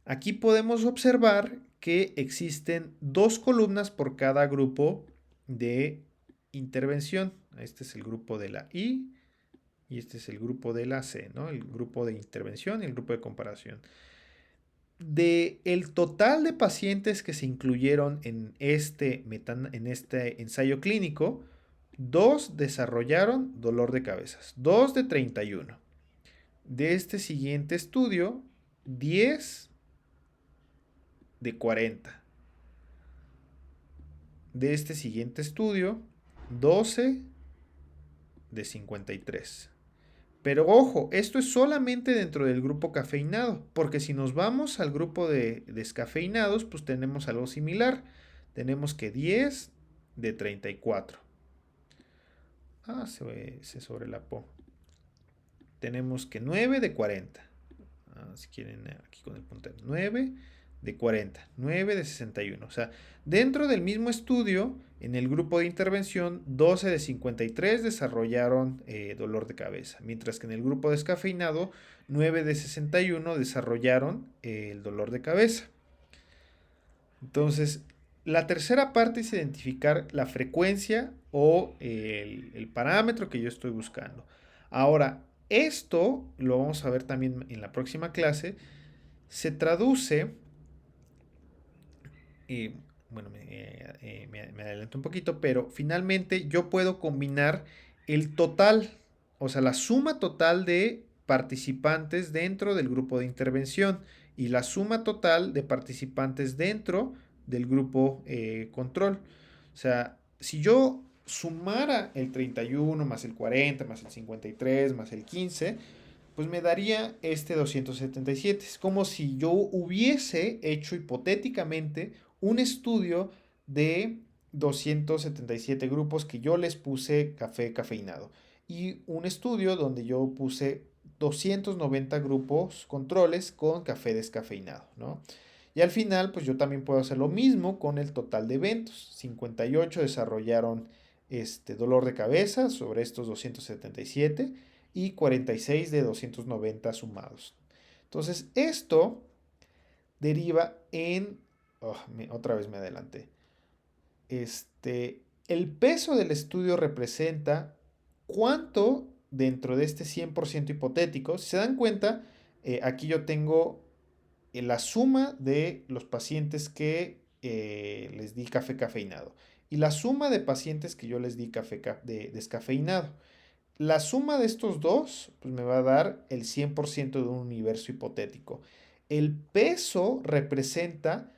Aquí podemos observar que existen 2 columnas por cada grupo de intervención. Este es el grupo de la I y este es el grupo de la C, ¿no? El grupo de intervención y el grupo de comparación. De el total de pacientes que se incluyeron en este ensayo clínico, 2 desarrollaron dolor de cabezas, 2 de 31. De este siguiente estudio, 10 de 40. De este siguiente estudio, 12 de 53. Pero ojo, esto es solamente dentro del grupo cafeinado, porque si nos vamos al grupo de descafeinados, pues tenemos algo similar. Tenemos que 10 de 34. Se sobrelapó. Tenemos que 9 de 40. Si quieren, aquí con el puntero. 9 de 40, 9 de 61. O sea, dentro del mismo estudio, en el grupo de intervención, 12 de 53 desarrollaron dolor de cabeza, mientras que en el grupo descafeinado, 9 de 61 desarrollaron el dolor de cabeza. Entonces, la tercera parte es identificar la frecuencia o el parámetro que yo estoy buscando. Ahora, esto lo vamos a ver también en la próxima clase. Se traduce bueno, me adelanto un poquito, pero finalmente yo puedo combinar el total, o sea, la suma total de participantes dentro del grupo de intervención y la suma total de participantes dentro del grupo control. O sea, si yo sumara el 31 más el 40 más el 53 más el 15, pues me daría este 277. Es como si yo hubiese hecho hipotéticamente un estudio de 277 grupos que yo les puse café cafeinado y un estudio donde yo puse 290 grupos controles con café descafeinado, ¿no? Y al final, pues yo también puedo hacer lo mismo con el total de eventos. 58 desarrollaron dolor de cabeza sobre estos 277 y 46 de 290 sumados. Entonces, esto deriva en... otra vez me adelanté. El peso del estudio representa cuánto dentro de este 100% hipotético. Si se dan cuenta, aquí yo tengo la suma de los pacientes que les di café cafeinado y la suma de pacientes que yo les di café descafeinado. La suma de estos dos pues me va a dar el 100% de un universo hipotético. El peso representa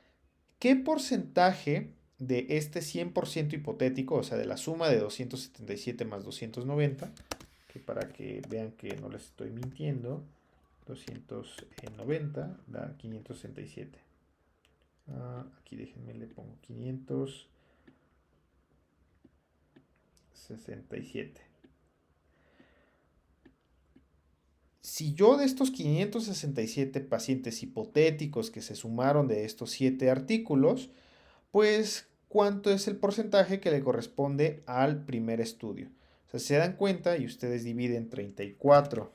qué porcentaje de este 100% hipotético, o sea, de la suma de 277 más 290, que para que vean que no les estoy mintiendo, 290 da 567. Aquí déjenme, le pongo 567. Si yo de estos 567 pacientes hipotéticos que se sumaron de estos 7 artículos, pues cuánto es el porcentaje que le corresponde al primer estudio. O sea, se dan cuenta y ustedes dividen 34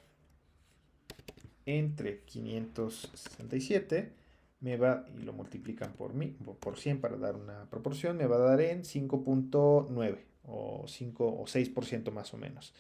entre 567, me va, y lo multiplican por 100 para dar una proporción, me va a dar en 5.9 o 5 o 6% más o menos.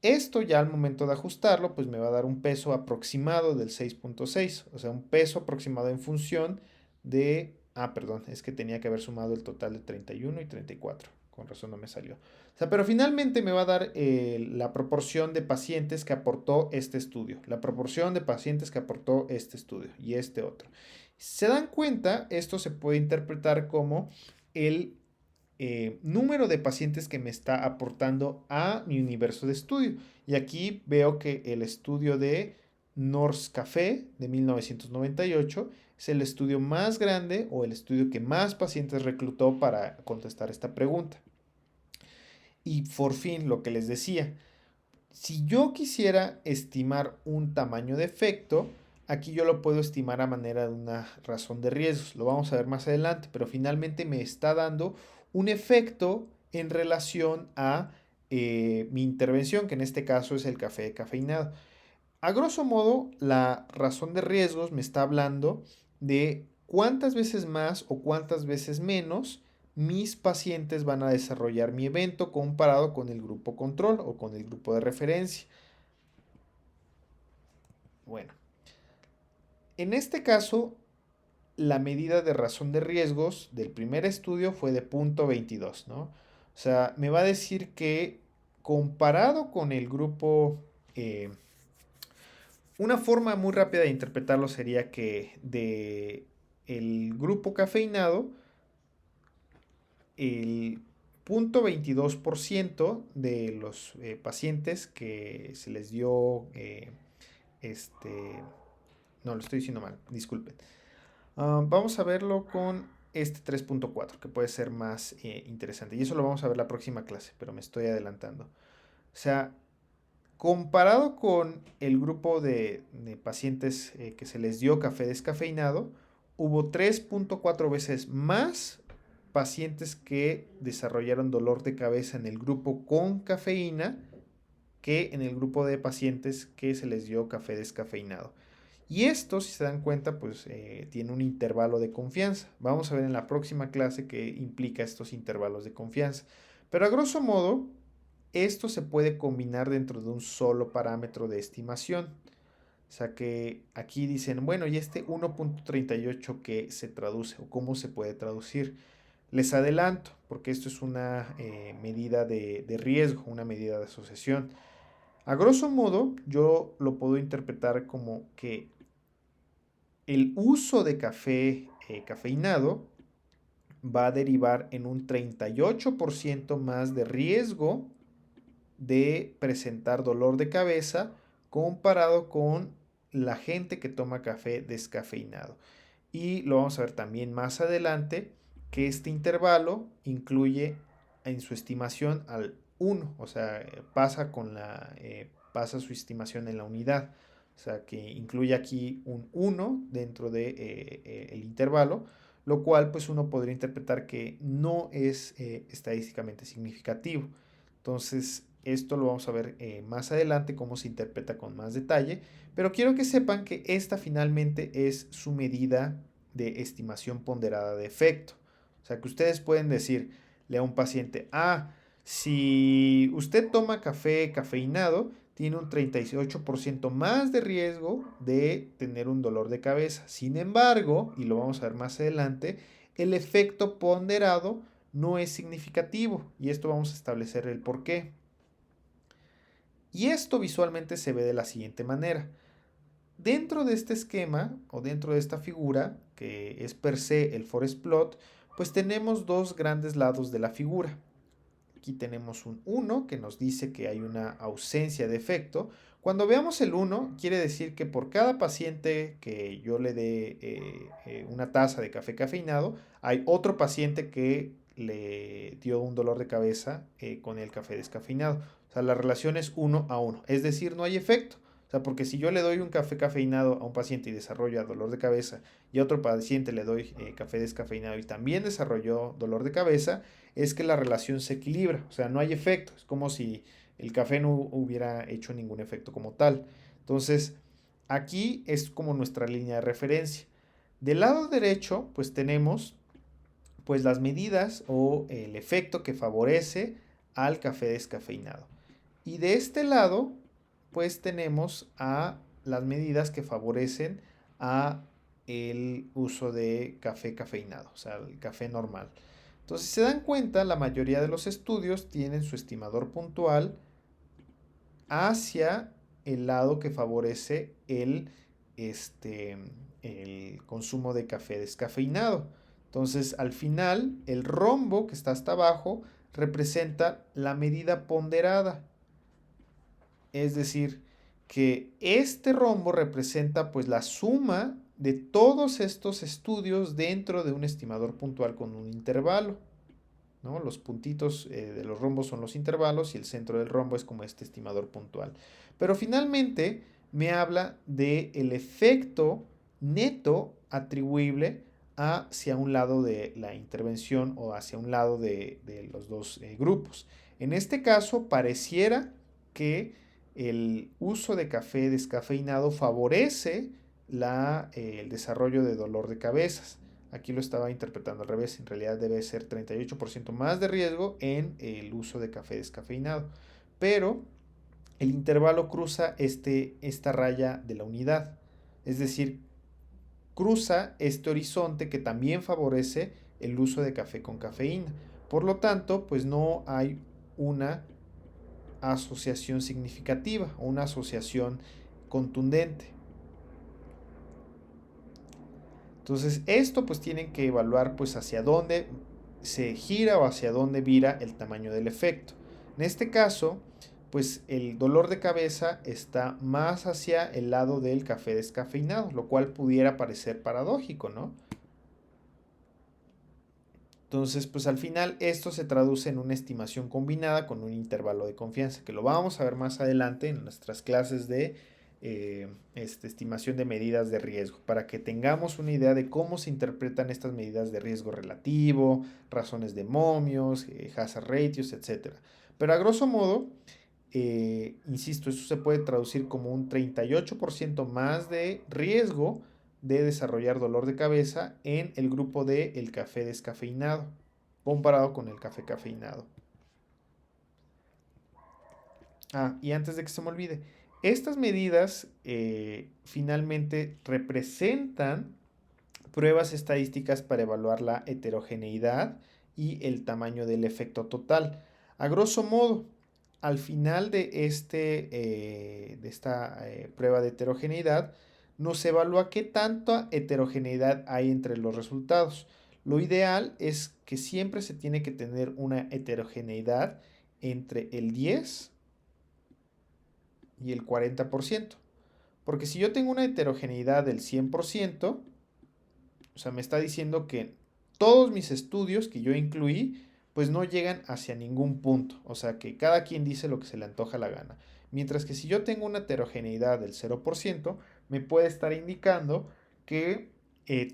Esto ya al momento de ajustarlo, pues me va a dar un peso aproximado del 6.6, o sea, un peso aproximado en función de... perdón, es que tenía que haber sumado el total de 31 y 34, con razón no me salió. O sea, pero finalmente me va a dar la proporción de pacientes que aportó este estudio, la proporción de pacientes que aportó este estudio y este otro. ¿Se dan cuenta? Esto se puede interpretar como el número de pacientes que me está aportando a mi universo de estudio. Y aquí veo que el estudio de Norsk Café de 1998 es el estudio más grande o el estudio que más pacientes reclutó para contestar esta pregunta. Y por fin, lo que les decía, si yo quisiera estimar un tamaño de efecto, aquí yo lo puedo estimar a manera de una razón de riesgos. Lo vamos a ver más adelante, pero finalmente me está dando un efecto en relación a mi intervención, que en este caso es el café cafeinado. A grosso modo, la razón de riesgos me está hablando de cuántas veces más o cuántas veces menos mis pacientes van a desarrollar mi evento comparado con el grupo control o con el grupo de referencia. Bueno, en este caso, la medida de razón de riesgos del primer estudio fue de 0.22, ¿no? O sea, me va a decir que comparado con el grupo, una forma muy rápida de interpretarlo sería que de el grupo cafeinado, el 0.22% de los pacientes que se les dio, no, lo estoy diciendo mal, disculpen. Vamos a verlo con este 3.4, que puede ser más interesante. Y eso lo vamos a ver la próxima clase, pero me estoy adelantando. O sea, comparado con el grupo de pacientes que se les dio café descafeinado, hubo 3.4 veces más pacientes que desarrollaron dolor de cabeza en el grupo con cafeína que en el grupo de pacientes que se les dio café descafeinado. Y esto, si se dan cuenta, pues tiene un intervalo de confianza. Vamos a ver en la próxima clase qué implica estos intervalos de confianza. Pero a grosso modo, esto se puede combinar dentro de un solo parámetro de estimación. O sea que aquí dicen, bueno, ¿y este 1.38 qué se traduce o cómo se puede traducir? Les adelanto, porque esto es una medida de riesgo, una medida de asociación. A grosso modo, yo lo puedo interpretar como que el uso de café cafeinado va a derivar en un 38% más de riesgo de presentar dolor de cabeza comparado con la gente que toma café descafeinado. Y lo vamos a ver también más adelante, que este intervalo incluye en su estimación al 1, o sea, pasa su estimación en la unidad. O sea, que incluye aquí un 1 dentro de, el intervalo, lo cual pues uno podría interpretar que no es estadísticamente significativo. Entonces, esto lo vamos a ver más adelante, cómo se interpreta con más detalle, pero quiero que sepan que esta finalmente es su medida de estimación ponderada de efecto. O sea, que ustedes pueden decirle a un paciente, si usted toma café cafeinado, tiene un 38% más de riesgo de tener un dolor de cabeza. Sin embargo, y lo vamos a ver más adelante, el efecto ponderado no es significativo. Y esto vamos a establecer el por qué. Y esto visualmente se ve de la siguiente manera. Dentro de este esquema o dentro de esta figura, que es per se el forest plot, pues tenemos dos grandes lados de la figura. Aquí tenemos un 1 que nos dice que hay una ausencia de efecto. Cuando veamos el 1, quiere decir que por cada paciente que yo le dé una taza de café cafeinado, hay otro paciente que le dio un dolor de cabeza con el café descafeinado. O sea, la relación es 1 a 1, es decir, no hay efecto. O sea, porque si yo le doy un café cafeinado a un paciente y desarrolla dolor de cabeza y a otro paciente le doy café descafeinado y también desarrolló dolor de cabeza, es que la relación se equilibra, o sea, no hay efecto, es como si el café no hubiera hecho ningún efecto como tal. Entonces, aquí es como nuestra línea de referencia. Del lado derecho, pues tenemos pues las medidas o el efecto que favorece al café descafeinado. Y de este lado, pues tenemos a las medidas que favorecen a el uso de café cafeinado, o sea, el café normal. Entonces, si se dan cuenta, la mayoría de los estudios tienen su estimador puntual hacia el lado que favorece el consumo de café descafeinado. Entonces, al final, el rombo que está hasta abajo representa la medida ponderada. Es decir, que este rombo representa pues la suma de todos estos estudios dentro de un estimador puntual con un intervalo, ¿no? Los puntitos de los rombos son los intervalos y el centro del rombo es como este estimador puntual. Pero finalmente me habla del efecto neto atribuible hacia un lado de la intervención o hacia un lado de los dos grupos. En este caso, pareciera que el uso de café descafeinado favorece el desarrollo de dolor de cabezas. Aquí lo estaba interpretando al revés, en realidad debe ser 38% más de riesgo en el uso de café descafeinado. Pero el intervalo cruza esta raya de la unidad, es decir, cruza este horizonte que también favorece el uso de café con cafeína. Por lo tanto, pues no hay una asociación significativa o una asociación contundente. Entonces, esto pues tienen que evaluar pues hacia dónde se gira o hacia dónde vira el tamaño del efecto. En este caso, pues el dolor de cabeza está más hacia el lado del café descafeinado, lo cual pudiera parecer paradójico, ¿no? Entonces, pues al final esto se traduce en una estimación combinada con un intervalo de confianza, que lo vamos a ver más adelante en nuestras clases de estimación de medidas de riesgo, para que tengamos una idea de cómo se interpretan estas medidas de riesgo relativo, razones de momios, hazard ratios, etc. Pero a grosso modo, insisto, esto se puede traducir como un 38% más de riesgo de desarrollar dolor de cabeza en el grupo del café descafeinado, comparado con el café cafeinado. Y antes de que se me olvide, estas medidas finalmente representan pruebas estadísticas para evaluar la heterogeneidad y el tamaño del efecto total. A grosso modo, al final de esta prueba de heterogeneidad, nos evalúa qué tanta heterogeneidad hay entre los resultados. Lo ideal es que siempre se tiene que tener una heterogeneidad entre el 10 y el 40%. Porque si yo tengo una heterogeneidad del 100%, O sea, me está diciendo que todos mis estudios que yo incluí, pues no llegan hacia ningún punto. O sea, que cada quien dice lo que se le antoja la gana. Mientras que si yo tengo una heterogeneidad del 0%, me puede estar indicando que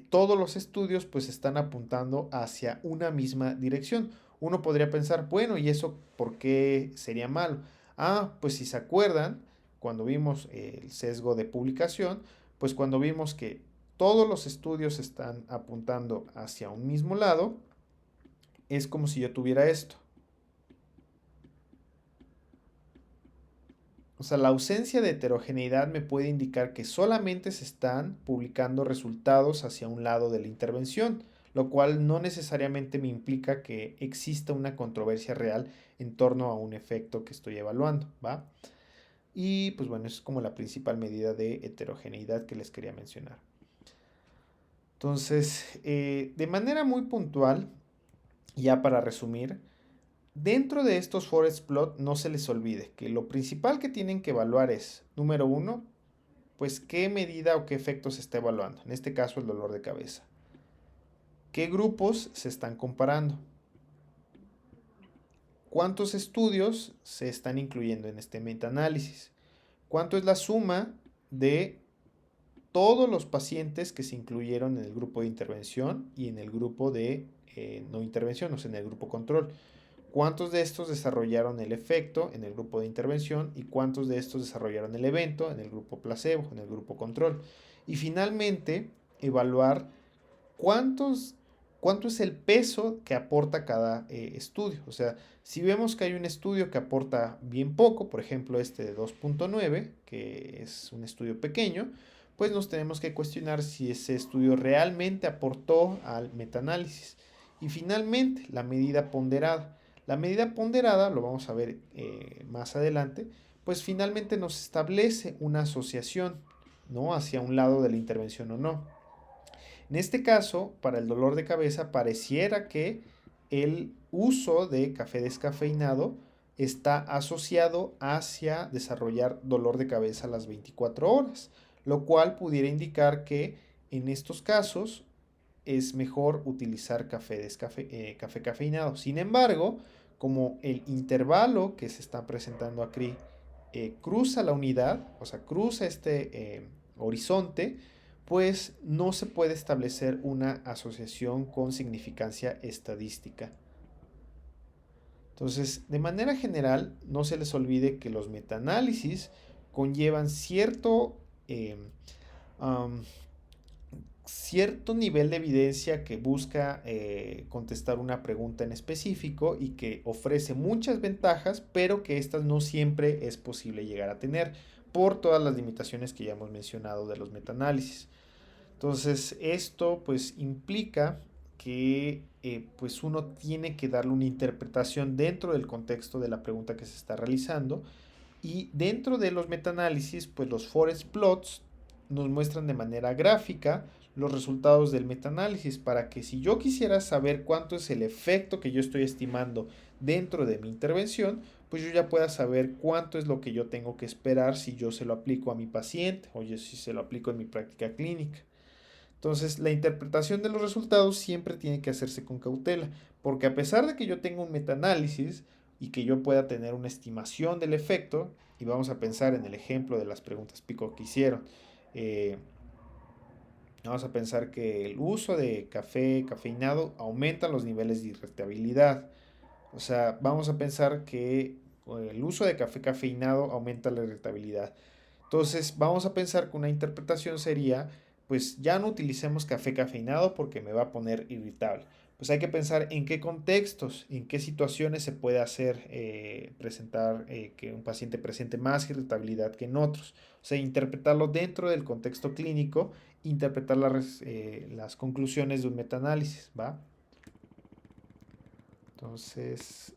todos los estudios pues están apuntando hacia una misma dirección. Uno podría pensar, bueno, ¿y eso por qué sería malo? Ah, pues si se acuerdan, cuando vimos el sesgo de publicación, pues cuando vimos que todos los estudios están apuntando hacia un mismo lado, es como si yo tuviera esto. O sea, la ausencia de heterogeneidad me puede indicar que solamente se están publicando resultados hacia un lado de la intervención, lo cual no necesariamente me implica que exista una controversia real en torno a un efecto que estoy evaluando, ¿va? Y pues bueno, es como la principal medida de heterogeneidad que les quería mencionar. Entonces, de manera muy puntual, ya para resumir, dentro de estos forest plot no se les olvide que lo principal que tienen que evaluar es, número uno, pues qué medida o qué efecto se está evaluando. En este caso, el dolor de cabeza. ¿Qué grupos se están comparando? ¿Cuántos estudios se están incluyendo en este metaanálisis? ¿Cuánto es la suma de todos los pacientes que se incluyeron en el grupo de intervención y en el grupo de no intervención, o sea, en el grupo control? ¿Cuántos de estos desarrollaron el efecto en el grupo de intervención y cuántos de estos desarrollaron el evento en el grupo placebo, en el grupo control? Y finalmente, evaluar cuántos, cuánto es el peso que aporta cada estudio. O sea, si vemos que hay un estudio que aporta bien poco, por ejemplo este de 2.9, que es un estudio pequeño, pues nos tenemos que cuestionar si ese estudio realmente aportó al metaanálisis. Y finalmente, la medida ponderada. La medida ponderada, lo vamos a ver más adelante, pues finalmente nos establece una asociación, ¿no? Hacia un lado de la intervención o no. En este caso, para el dolor de cabeza, pareciera que el uso de café descafeinado está asociado hacia desarrollar dolor de cabeza a las 24 horas, lo cual pudiera indicar que en estos casos es mejor utilizar café cafeinado. Sin embargo, como el intervalo que se está presentando aquí cruza la unidad, o sea, cruza este horizonte, pues no se puede establecer una asociación con significancia estadística. Entonces, de manera general, no se les olvide que los metaanálisis conllevan um, cierto nivel de evidencia que busca contestar una pregunta en específico y que ofrece muchas ventajas, pero que estas no siempre es posible llegar a tener por todas las limitaciones que ya hemos mencionado de los metaanálisis. Entonces, esto pues implica que pues uno tiene que darle una interpretación dentro del contexto de la pregunta que se está realizando, y dentro de los metaanálisis pues los forest plots nos muestran de manera gráfica los resultados del metaanálisis para que si yo quisiera saber cuánto es el efecto que yo estoy estimando dentro de mi intervención, pues yo ya pueda saber cuánto es lo que yo tengo que esperar si yo se lo aplico a mi paciente o si se lo aplico en mi práctica clínica. Entonces, la interpretación de los resultados siempre tiene que hacerse con cautela, porque a pesar de que yo tenga un metaanálisis y que yo pueda tener una estimación del efecto, y vamos a pensar en el ejemplo de las preguntas pico que hicieron, eh, vamos a pensar que el uso de café cafeinado aumenta los niveles de irritabilidad. O sea, vamos a pensar que el uso de café cafeinado aumenta la irritabilidad. Entonces, vamos a pensar que una interpretación sería, pues ya no utilicemos café cafeinado porque me va a poner irritable. Pues hay que pensar en qué contextos, en qué situaciones se puede hacer presentar que un paciente presente más irritabilidad que en otros. O sea, interpretarlo dentro del contexto clínico, interpretar las conclusiones de un metaanálisis, ¿va? Entonces,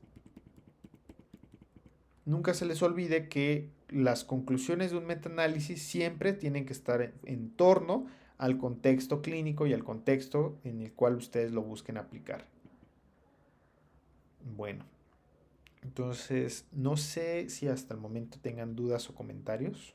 nunca se les olvide que las conclusiones de un metaanálisis siempre tienen que estar en torno al contexto clínico y al contexto en el cual ustedes lo busquen aplicar. Bueno, entonces no sé si hasta el momento tengan dudas o comentarios.